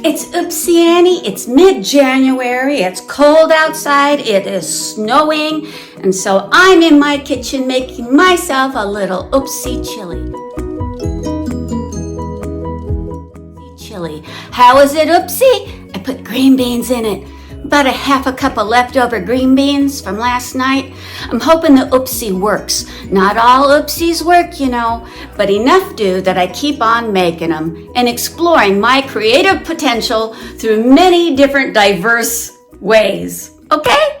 It's Oopsie Annie. It's mid-January. It's cold outside. It is snowing. And so I'm in my kitchen making myself a little Oopsie chili. How is it, Oopsie? I put green beans in it. About a half a cup of leftover green beans from last night. I'm hoping the Oopsie works. Not all Oopsies work, you know, but enough do that I keep on making them and exploring my creative potential through many different diverse ways. Okay?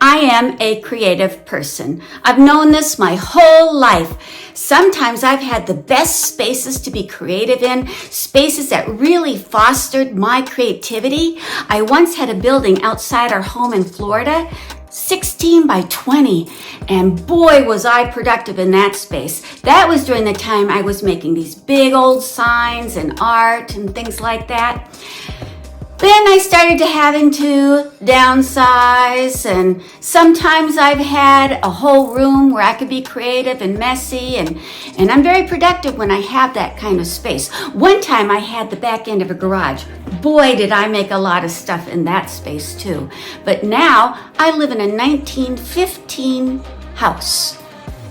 I am a creative person. I've known this my whole life. Sometimes I've had the best spaces to be creative in, spaces that really fostered my creativity. I once had a building outside our home in Florida, 16 by 20, and boy was I productive in that space. That was during the time I was making these big old signs and art and things like that. Then I started to having to downsize, and sometimes I've had a whole room where I could be creative and messy, and I'm very productive when I have that kind of space. One time I had the back end of a garage. Boy, did I make a lot of stuff in that space too. But now I live in a 1915 house,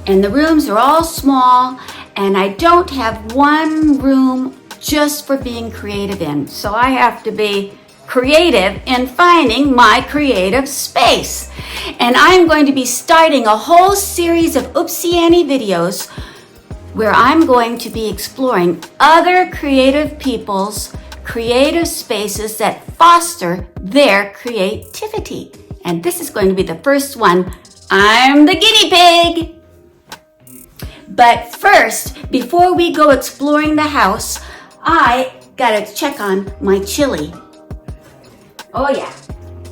and the rooms are all small, and I don't have one room just for being creative in. So I have to be creative in finding my creative space. And I'm going to be starting a whole series of Oopsie Annie videos where I'm going to be exploring other creative people's creative spaces that foster their creativity. And this is going to be the first one. I'm the guinea pig. But first, before we go exploring the house, I gotta check on my chili. Oh yeah,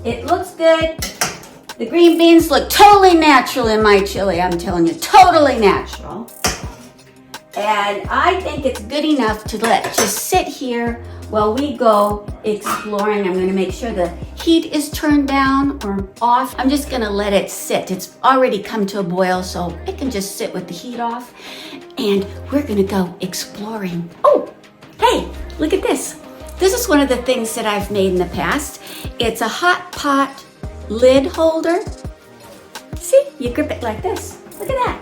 it looks good. The green beans look totally natural in my chili, I'm telling you, totally natural. And I think it's good enough to just sit here while we go exploring. I'm gonna make sure the heat is turned down or off. I'm just gonna let it sit. It's already come to a boil, so it can just sit with the heat off. And we're gonna go exploring. Oh, hey, look at this. This is one of the things that I've made in the past. It's a hot pot lid holder. See, you grip it like this. Look at that.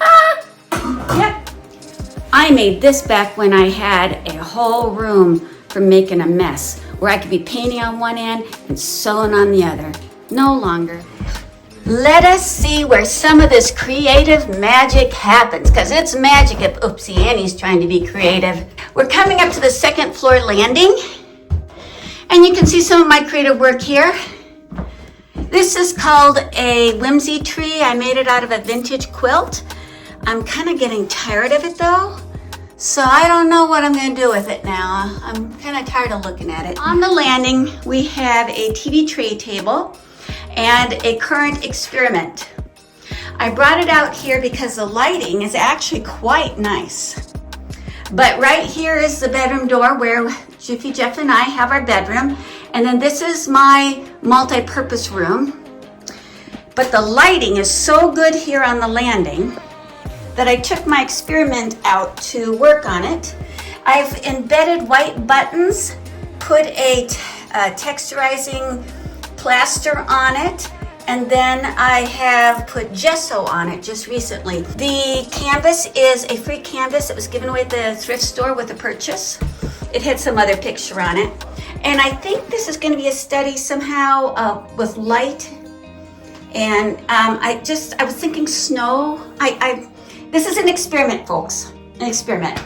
Ah! Yep. I made this back when I had a whole room for making a mess, where I could be painting on one end and sewing on the other. No longer. Let us see where some of this creative magic happens, because it's magic if Oopsie Annie's trying to be creative. We're coming up to the second floor landing, and you can see some of my creative work here. This is called a whimsy tree. I made it out of a vintage quilt. I'm kind of getting tired of it though, so I don't know what I'm going to do with it now. I'm kind of tired of looking at it. On the landing, we have a TV tray table and a current experiment. I brought it out here because the lighting is actually quite nice. But right here is the bedroom door where Jiffy Jeff and I have our bedroom. And then this is my multi-purpose room. But the lighting is so good here on the landing that I took my experiment out to work on it. I've embedded white buttons, put a texturizing plaster on it, and then I have put gesso on it just recently. The canvas is a free canvas that was given away at the thrift store with a purchase. It had some other picture on it. And I think this is going to be a study somehow with light. And I was thinking snow. This is an experiment, folks, an experiment.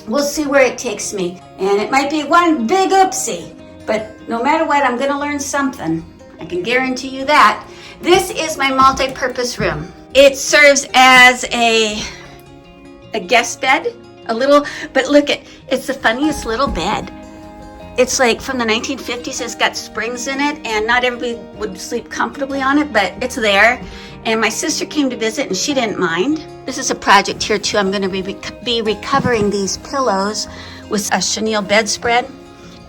We'll see where it takes me. And it might be one big oopsie. But no matter what, I'm going to learn something. I can guarantee you that. This is my multi-purpose room. It serves as a guest bed, but look it's the funniest little bed. It's like from the 1950s. It's got springs in it, and not everybody would sleep comfortably on it, but it's there. And my sister came to visit, and she didn't mind. This is a project here too. I'm going to be recovering these pillows with a chenille bedspread.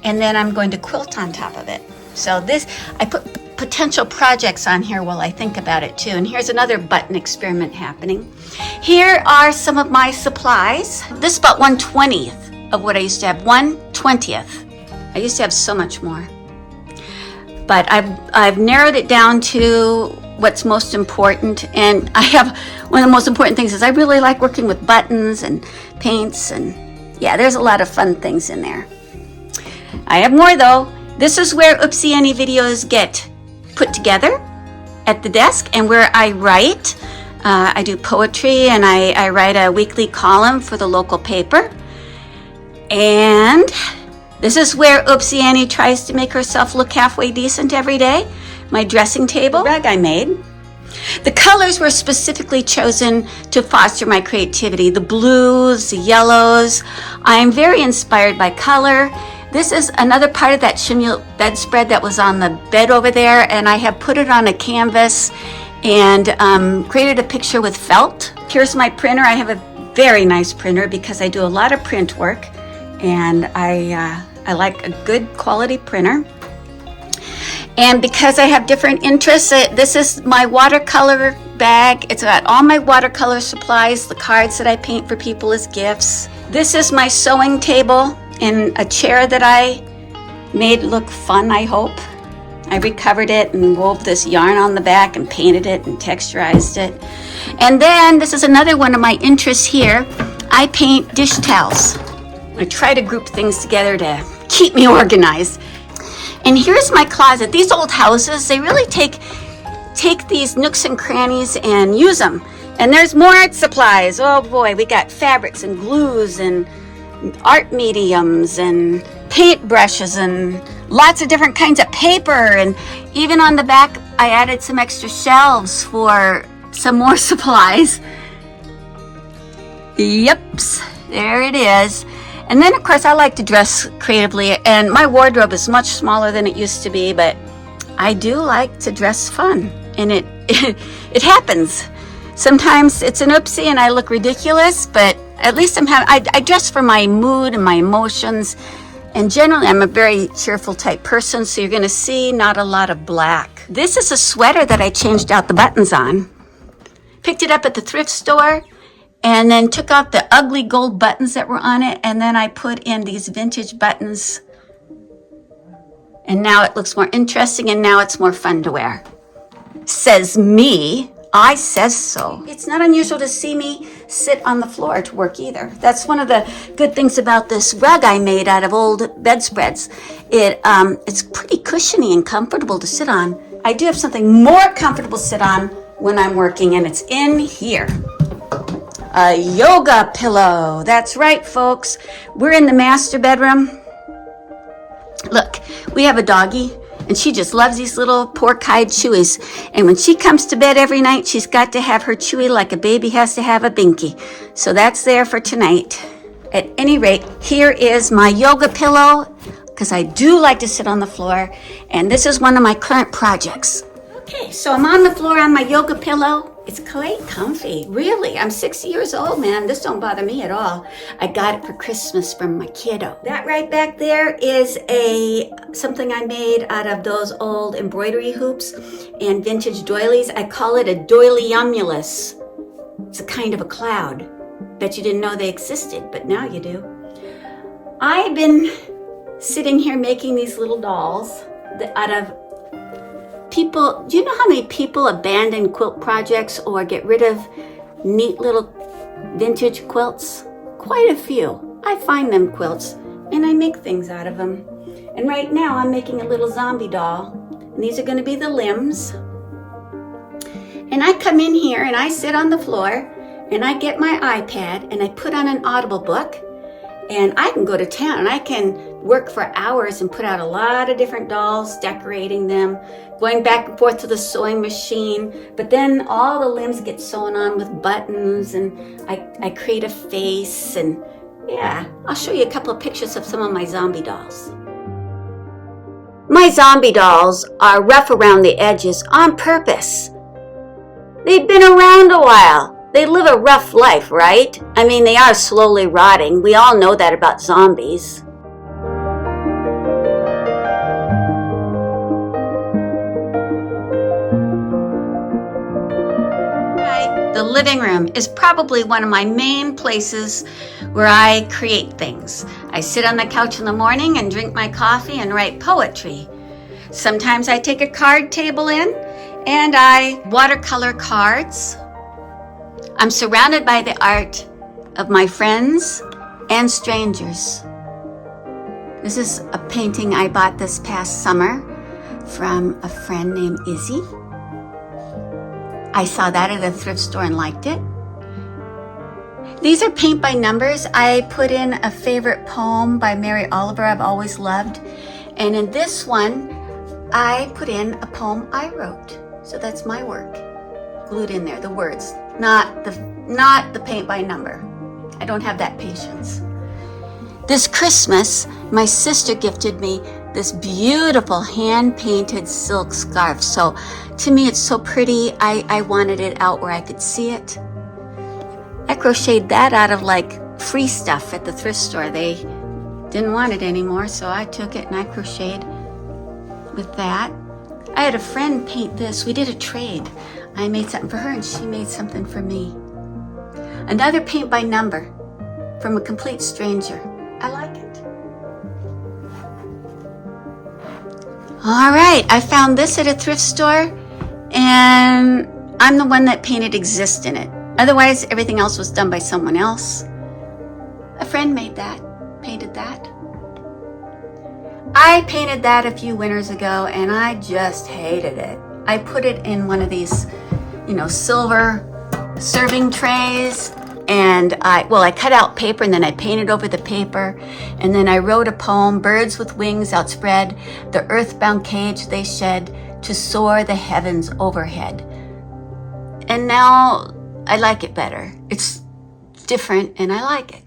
And then I'm going to quilt on top of it. So I put potential projects on here while I think about it too. And here's another button experiment happening. Here are some of my supplies. This is about 1/20th of what I used to have, 1/20th. I used to have so much more. But I've narrowed it down to what's most important. And I have, one of the most important things is I really like working with buttons and paints, and yeah, there's a lot of fun things in there. I have more though. This is where Oopsie Annie videos get put together at the desk, and where I write. I do poetry, and I write a weekly column for the local paper. And this is where Oopsie Annie tries to make herself look halfway decent every day. My dressing table rug I made. The colors were specifically chosen to foster my creativity. The blues, the yellows. I am very inspired by color. This is another part of that chenille bedspread that was on the bed over there, and I have put it on a canvas and created a picture with felt. Here's my printer. I have a very nice printer because I do a lot of print work, and I like a good quality printer. And because I have different interests, this is my watercolor bag. It's got all my watercolor supplies, the cards that I paint for people as gifts. This is my sewing table and a chair that I made look fun, I hope. I recovered it and wove this yarn on the back and painted it and texturized it. And then this is another one of my interests here. I paint dish towels. I try to group things together to keep me organized. And here's my closet. These old houses, they really take these nooks and crannies and use them. And there's more art supplies. Oh boy, we got fabrics and glues and art mediums and paint brushes and lots of different kinds of paper. And even on the back, I added some extra shelves for some more supplies. Yeps, there it is. And then, of course, I like to dress creatively, and my wardrobe is much smaller than it used to be, but I do like to dress fun, and it happens. Sometimes it's an oopsie and I look ridiculous, but at least I dress for my mood and my emotions, and generally I'm a very cheerful type person, so you're going to see not a lot of black. This is a sweater that I changed out the buttons on. Picked it up at the thrift store, and then took out the ugly gold buttons that were on it, and then I put in these vintage buttons, and now it looks more interesting, and now it's more fun to wear. Says me. I says so. It's not unusual to see me sit on the floor to work either. That's one of the good things about this rug I made out of old bedspreads. It's pretty cushiony and comfortable to sit on. I do have something more comfortable to sit on when I'm working, and it's in here. A yoga pillow. That's right, folks. We're in the master bedroom. Look, we have a doggie, and she just loves these little pork-hide chewies. And when she comes to bed every night, she's got to have her chewy like a baby has to have a binky. So that's there for tonight. At any rate, here is my yoga pillow, because I do like to sit on the floor, and this is one of my current projects. Okay, so I'm on the floor on my yoga pillow. It's quite comfy, really. I'm 60 years old, man. This don't bother me at all. I got it for Christmas from my kiddo. That right back there is something I made out of those old embroidery hoops and vintage doilies. I call it a doiliumulus. It's a kind of a cloud. Bet you didn't know they existed, but now you do. I've been sitting here making these little dolls out of people. Do you know how many people abandon quilt projects or get rid of neat little vintage quilts? Quite a few. I find them quilts and I make things out of them. And right now I'm making a little zombie doll, and these are going to be the limbs. And I come in here and I sit on the floor and I get my iPad and I put on an Audible book, and I can go to town and I can work for hours and put out a lot of different dolls, decorating them, going back and forth to the sewing machine. But then all the limbs get sewn on with buttons, and I create a face, and yeah, I'll show you a couple of pictures of some of my zombie dolls. My zombie dolls are rough around the edges on purpose. They've been around a while. They live a rough life, right? I mean, they are slowly rotting. We all know that about zombies. The living room is probably one of my main places where I create things. I sit on the couch in the morning and drink my coffee and write poetry. Sometimes I take a card table in and I watercolor cards. I'm surrounded by the art of my friends and strangers. This is a painting I bought this past summer from a friend named Izzy. I saw that at a thrift store and liked it. These are paint by numbers. I put in a favorite poem by Mary Oliver I've always loved. And in this one, I put in a poem I wrote. So that's my work, glued in there, the words, not the paint by number. I don't have that patience. This Christmas, my sister gifted me this beautiful hand-painted silk scarf. So to me, it's so pretty. I wanted it out where I could see it. I crocheted that out of like free stuff at the thrift store. They didn't want it anymore, so I took it and I crocheted with that. I had a friend paint this. We did a trade. I made something for her and she made something for me. Another paint by number from a complete stranger. I like it. All right, I found this at a thrift store and I'm the one that painted exist in it. Otherwise, everything else was done by someone else. A friend made that, painted that. I painted that a few winters ago and I just hated it. I put it in one of these, silver serving trays and I cut out paper and then I painted over the paper and then I wrote a poem, birds with wings outspread, the earthbound cage they shed to soar the heavens overhead. And now I like it better. It's different and I like it.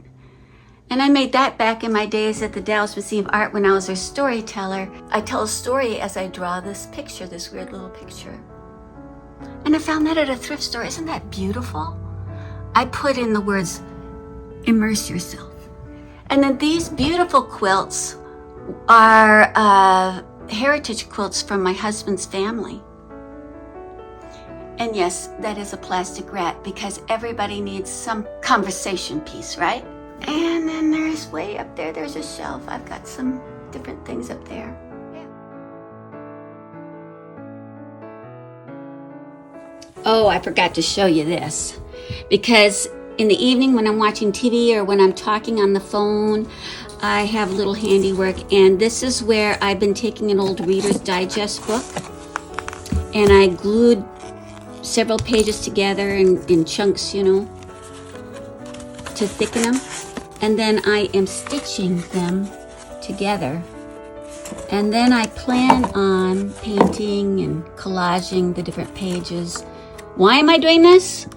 And I made that back in my days at the Dallas Museum of Art when I was their storyteller. I tell a story as I draw this picture, this weird little picture. And I found that at a thrift store. Isn't that beautiful? I put in the words, immerse yourself. And then these beautiful quilts are heritage quilts from my husband's family. And yes, that is a plastic rat because everybody needs some conversation piece, right? And then there's way up there, there's a shelf. I've got some different things up there. Yeah. Oh, I forgot to show you this. Because in the evening when I'm watching TV or when I'm talking on the phone, I have a little handiwork. And this is where I've been taking an old Reader's Digest book. And I glued several pages together in chunks, to thicken them. And then I am stitching them together. And then I plan on painting and collaging the different pages. Why am I doing this?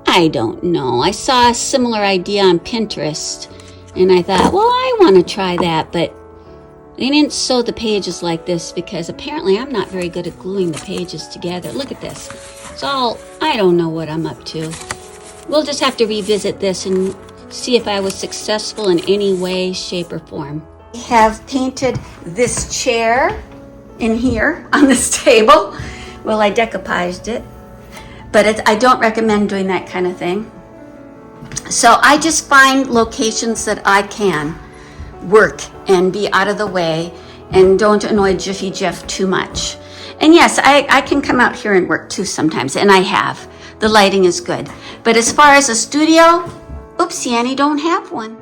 I don't know. I saw a similar idea on Pinterest. And I thought, well, I want to try that. But I didn't sew the pages like this because apparently I'm not very good at gluing the pages together. Look at this. It's all, I don't know what I'm up to. We'll just have to revisit this and see if I was successful in any way, shape, or form. I have painted this chair in here on this table. Well, I decoupaged it, but I don't recommend doing that kind of thing. So I just find locations that I can work and be out of the way and don't annoy Jiffy Jeff too much. And yes, I can come out here and work too sometimes, and I have. The lighting is good. But as far as a studio, oopsie, Annie, don't have one.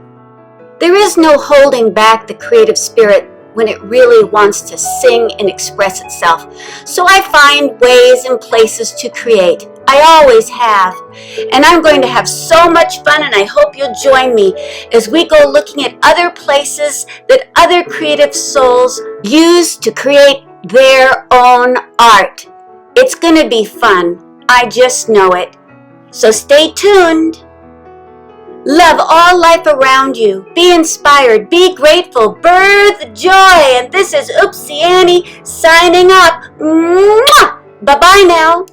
There is no holding back the creative spirit when it really wants to sing and express itself. So I find ways and places to create. I always have. And I'm going to have so much fun, and I hope you'll join me as we go looking at other places that other creative souls use to create their own art. It's going to be fun. I just know it. So stay tuned. Love all life around you. Be inspired. Be grateful. Birth joy. And this is Oopsie Annie signing off. Mwah! Bye-bye now.